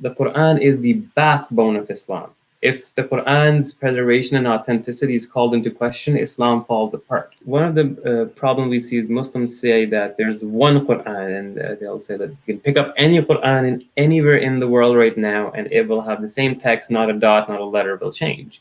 the Qur'an is the backbone of Islam. If the Qur'an's preservation and authenticity is called into question, Islam falls apart. One of the problems we see is Muslims say that there's one Qur'an, and they'll say that you can pick up any Qur'an anywhere in the world right now, and it will have the same text, not a dot, not a letter will change.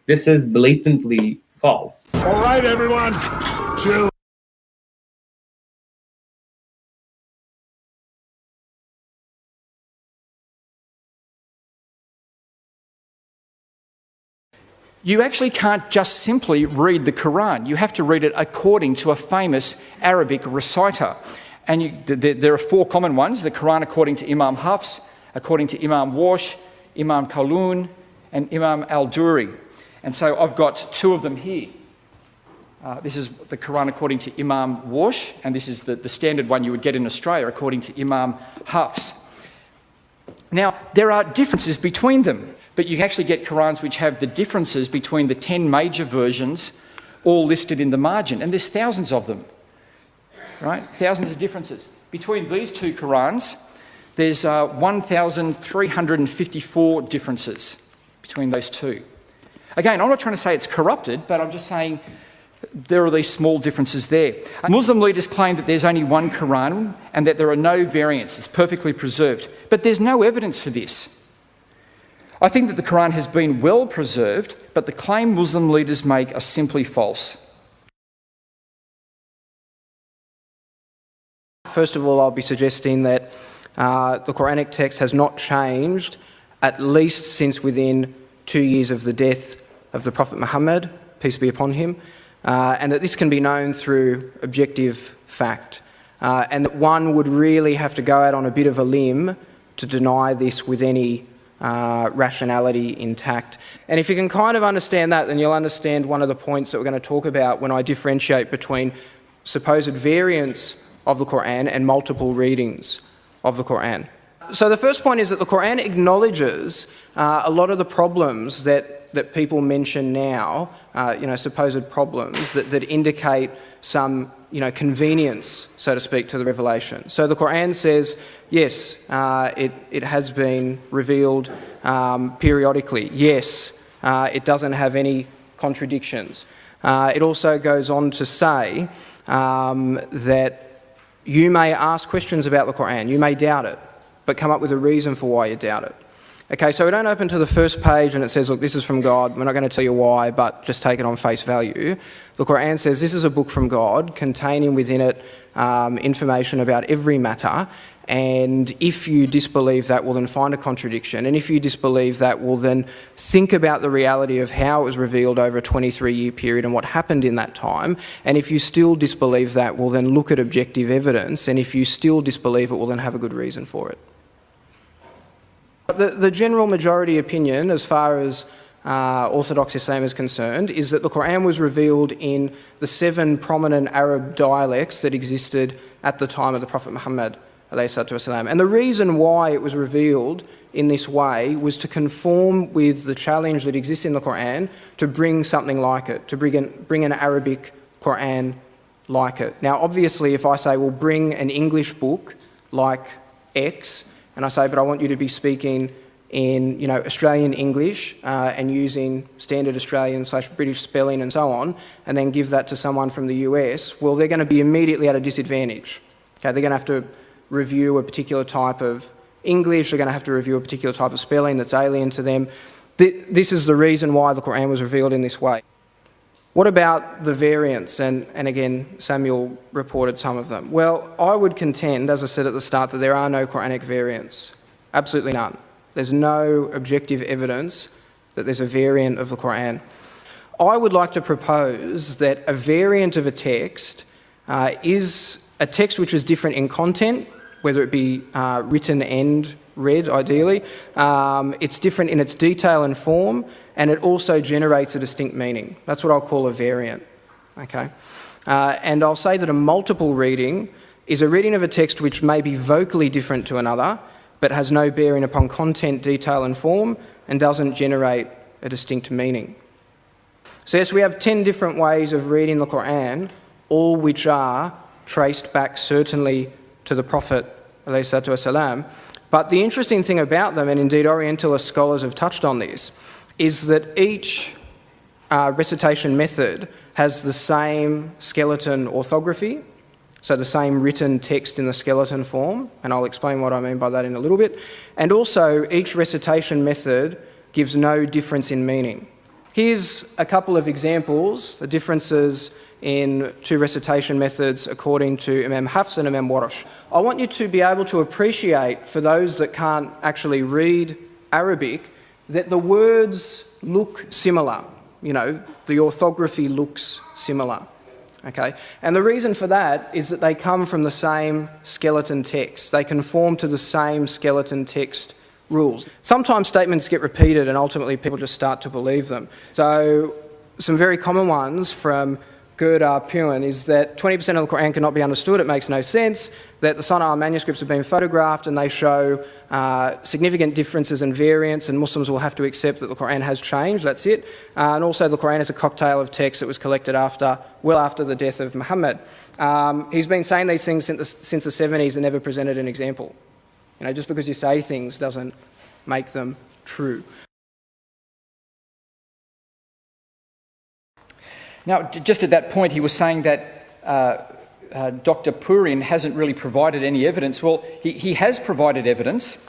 This is blatantly false. All right, everyone, chill. You actually can't just simply read the Qur'an. You have to read it according to a famous Arabic reciter. And there are four common ones: the Qur'an according to Imam Hafs, according to Imam Warsh, Imam Kalun, and Imam al-Duri. And so I've got two of them here. This is the Qur'an according to Imam Warsh, and this is the standard one you would get in Australia according to Imam Hafs. Now, there are differences between them, but you can actually get Qur'ans which have the differences between the 10 major versions all listed in the margin, and there's thousands of them, right? Thousands of differences. Between these two Qur'ans, there's 1,354 differences between those two. Again, I'm not trying to say it's corrupted, but I'm just saying there are these small differences there. Muslim leaders claim that there's only one Qur'an and that there are no variants. It's perfectly preserved. But there's no evidence for this. I think that the Qur'an has been well preserved, but the claim Muslim leaders make are simply false. First of all, I'll be suggesting that the Quranic text has not changed, at least since within 2 years of the death of the Prophet Muhammad, peace be upon him, and that this can be known through objective fact, and that one would really have to go out on a bit of a limb to deny this with any rationality intact. And if you can kind of understand that, then you'll understand one of the points that we're going to talk about when I differentiate between supposed variants of the Qur'an and multiple readings of the Qur'an. So the first point is that the Qur'an acknowledges a lot of the problems that people mention now, supposed problems that indicate some, convenience, so to speak, to the revelation. So the Qur'an says, yes, it has been revealed periodically. Yes, it doesn't have any contradictions. It also goes on to say that you may ask questions about the Qur'an, you may doubt it, but come up with a reason for why you doubt it. Okay, so we don't open to the first page and it says, look, this is from God. We're not going to tell you why, but just take it on face value. The Qur'an says this is a book from God containing within it information about every matter. And if you disbelieve that, well, then find a contradiction. And if you disbelieve that, well, then think about the reality of how it was revealed over a 23-year period and what happened in that time. And if you still disbelieve that, well, then look at objective evidence. And if you still disbelieve it, well, then have a good reason for it. The general majority opinion, as far as Orthodox Islam is concerned, is that the Qur'an was revealed in the 7 prominent Arab dialects that existed at the time of the Prophet Muhammad. And the reason why it was revealed in this way was to conform with the challenge that exists in the Qur'an to bring something like it, to bring an Arabic Qur'an like it. Now, obviously, if I say, well, bring an English book like X, and I say, but I want you to be speaking in, Australian English and using standard Australian/British spelling and so on, and then give that to someone from the US, well, they're going to be immediately at a disadvantage. Okay, they're going to have to review a particular type of English, they're going to have to review a particular type of spelling that's alien to them. This is the reason why the Qur'an was revealed in this way. What about the variants? And again, Samuel reported some of them. Well, I would contend, as I said at the start, that there are no Quranic variants. Absolutely none. There's no objective evidence that there's a variant of the Qur'an. I would like to propose that a variant of a text is a text which is different in content, whether it be written and read, ideally. It's different in its detail and form, and it also generates a distinct meaning. That's what I'll call a variant. Okay? And I'll say that a multiple reading is a reading of a text which may be vocally different to another, but has no bearing upon content, detail and form, and doesn't generate a distinct meaning. So yes, we have 10 different ways of reading the Qur'an, all which are traced back certainly to the Prophet ﷺ, But the interesting thing about them, and indeed Orientalist scholars have touched on this, is that each recitation method has the same skeleton orthography, so the same written text in the skeleton form, and I'll explain what I mean by that in a little bit. And also, each recitation method gives no difference in meaning. Here's a couple of examples, the differences in two recitation methods according to Imam Hafs and Imam Warsh. I want you to be able to appreciate, for those that can't actually read Arabic, that the words look similar. You know, the orthography looks similar. Okay? And the reason for that is that they come from the same skeleton text. They conform to the same skeleton text rules. Sometimes statements get repeated and ultimately people just start to believe them. So some very common ones from Gurdar Puan is that 20% of the Qur'an cannot be understood, it makes no sense, that the Sana'a manuscripts have been photographed and they show significant differences and variants, and Muslims will have to accept that the Qur'an has changed, that's it. And also the Qur'an is a cocktail of text that was collected well after the death of Muhammad. He's been saying these things since the 70s and never presented an example. You know, just because you say things doesn't make them true. Now, just at that point, he was saying that Dr. Purin hasn't really provided any evidence. Well, he has provided evidence,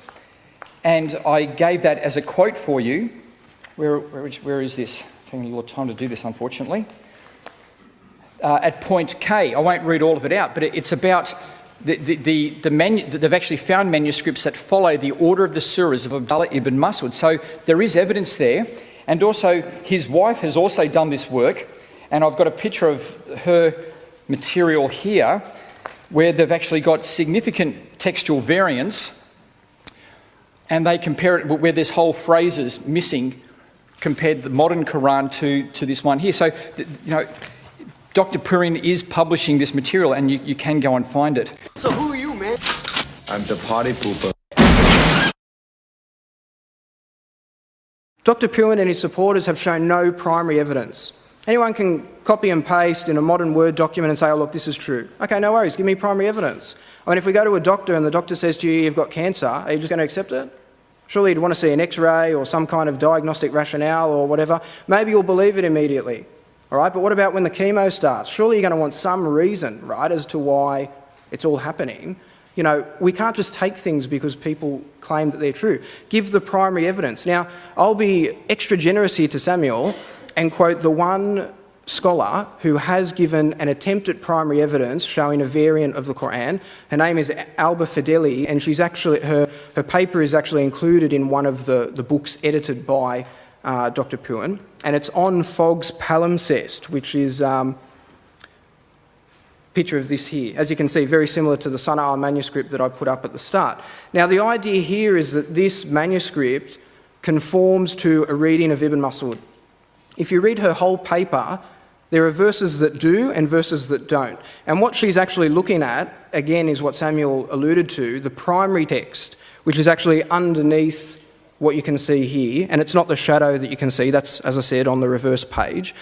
and I gave that as a quote for you. Where is this? Taking me a little time to do this, unfortunately. At point K, I won't read all of it out, but it's about they've actually found manuscripts that follow the order of the surahs of Abdullah ibn Matrood. So there is evidence there, and also his wife has also done this work. And I've got a picture of her material here where they've actually got significant textual variance, and they compare it where there's whole phrases missing compared the modern Quran to this one here. So, you know, Dr. Purin is publishing this material, and you can go and find it. So who are you, man? I'm the party pooper. Dr. Purin and his supporters have shown no primary evidence. Anyone can copy and paste in a modern Word document and say, oh, look, this is true. Okay, no worries, give me primary evidence. I mean, if we go to a doctor and the doctor says to you, you've got cancer, are you just going to accept it? Surely you'd want to see an X-ray or some kind of diagnostic rationale or whatever. Maybe you'll believe it immediately, all right? But what about when the chemo starts? Surely you're going to want some reason, right, as to why it's all happening. You know, we can't just take things because people claim that they're true. Give the primary evidence. Now, I'll be extra generous here to Samuel and quote the one scholar who has given an attempt at primary evidence showing a variant of the Qur'an. Her name is Alba Fideli, and she's actually her paper is actually included in one of the books edited by Dr. Puan, and it's on Fogg's palimpsest, which is picture of this here. As you can see, very similar to the Sana'a manuscript that I put up at the start. Now, the idea here is that this manuscript conforms to a reading of Ibn Matrood. If you read her whole paper, there are verses that do and verses that don't. And what she's actually looking at, again, is what Samuel alluded to, the primary text, which is actually underneath what you can see here. And it's not the shadow that you can see, that's, as I said, on the reverse page.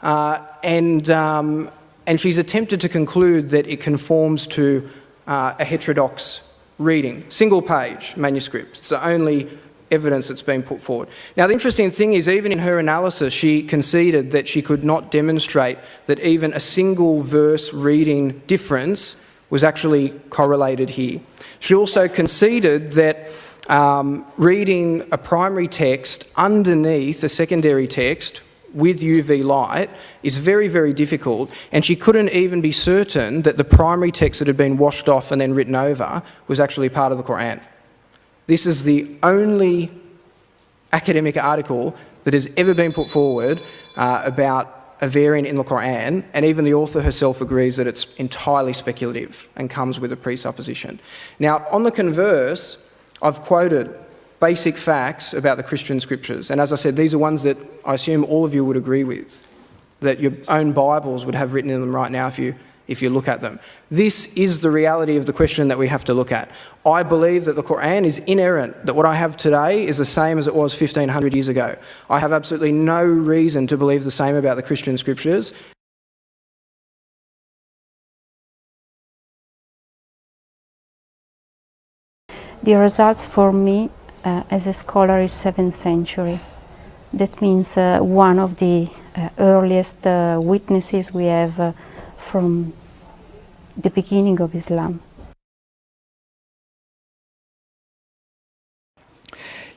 And she's attempted to conclude that it conforms to a heterodox reading, single page manuscript. It's the only evidence that's been put forward. Now, the interesting thing is, even in her analysis, she conceded that she could not demonstrate that even a single verse reading difference was actually correlated here. She also conceded that reading a primary text underneath a secondary text with UV light is very, very difficult, and she couldn't even be certain that the primary text that had been washed off and then written over was actually part of the Qur'an. This is the only academic article that has ever been put forward about a variant in the Qur'an, and even the author herself agrees that it's entirely speculative and comes with a presupposition. Now, on the converse, I've quoted basic facts about the Christian scriptures, and as I said, these are ones that I assume all of you would agree with, that your own Bibles would have written in them right now if you look at them. This is the reality of the question that we have to look at. I believe that the Qur'an is inerrant, that what I have today is the same as it was 1500 years ago. I have absolutely no reason to believe the same about the Christian scriptures. The results for me as a scholar is 7th century. That means one of the earliest witnesses we have from the beginning of Islam.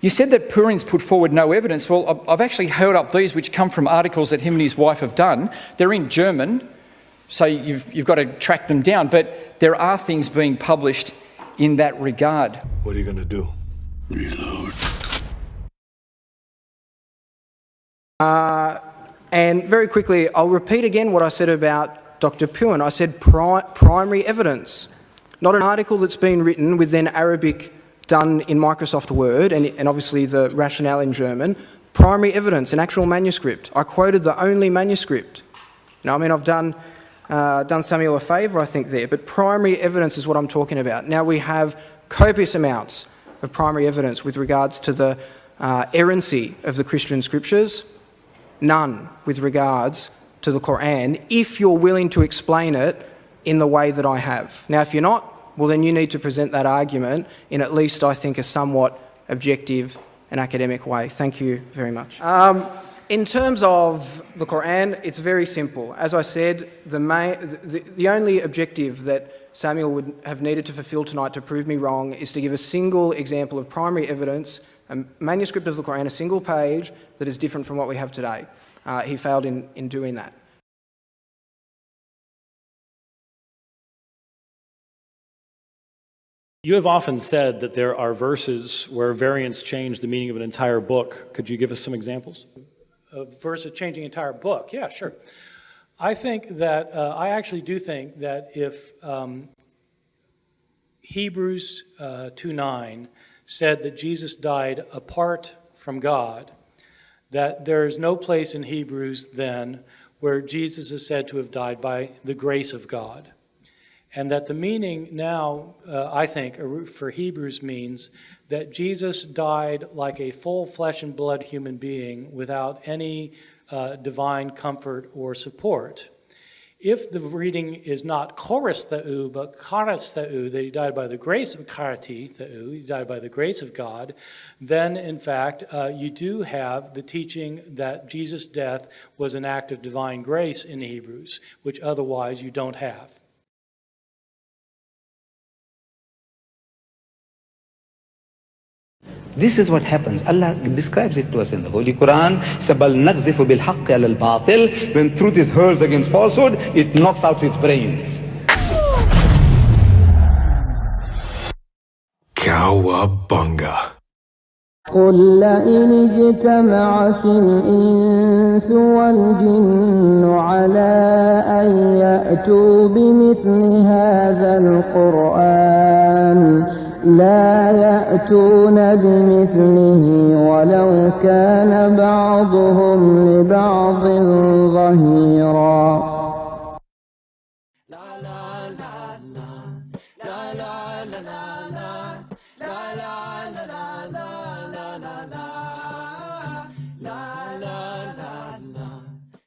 You said that Purin's put forward no evidence. Well, I've actually held up these which come from articles that him and his wife have done. They're in German, so you've got to track them down, but there are things being published in that regard. What are you going to do? Reload. And very quickly, I'll repeat again what I said about Dr. Purin. I said primary evidence, not an article that's been written with then Arabic done in Microsoft Word and obviously the rationale in German. Primary evidence, an actual manuscript. I quoted the only manuscript. Now, I mean, I've done Samuel a favour, I think, there, but primary evidence is what I'm talking about. Now, we have copious amounts of primary evidence with regards to the errancy of the Christian scriptures, none with regards to the Qur'an, if you're willing to explain it in the way that I have. Now, if you're not, well, then you need to present that argument in at least, I think, a somewhat objective and academic way. Thank you very much. In terms of the Qur'an, it's very simple. As I said, the only objective that Samuel would have needed to fulfill tonight to prove me wrong is to give a single example of primary evidence, a manuscript of the Qur'an, a single page that is different from what we have today. He failed in doing that. You have often said that there are verses where variants change the meaning of an entire book. Could you give us some examples? A verse of changing an entire book. Yeah, sure. I think that, I actually do think that if Hebrews 2:9 said that Jesus died apart from God, that there is no place in Hebrews then where Jesus is said to have died by the grace of God. And that the meaning now, I think, for Hebrews means that Jesus died like a full flesh and blood human being without any divine comfort or support. If the reading is not chorus theou, but charis theou, that he died by the grace of charati theou, he died by the grace of God, then in fact you do have the teaching that Jesus' death was an act of divine grace in Hebrews, which otherwise you don't have. This is what happens. Allah describes it to us in the Holy Quran. بَلْ نَقْذِفُ بِالْحَقِّ عَلَى الْبَاطِلِ. When truth is hurled against falsehood, it knocks out its brains. Cowabunga. قل لئن اجتمعت الإنس والجن على أن يأتوا بمثل هذا القرآن لا يأتون بمثله ولو كان بعضهم لبعض ظهيرا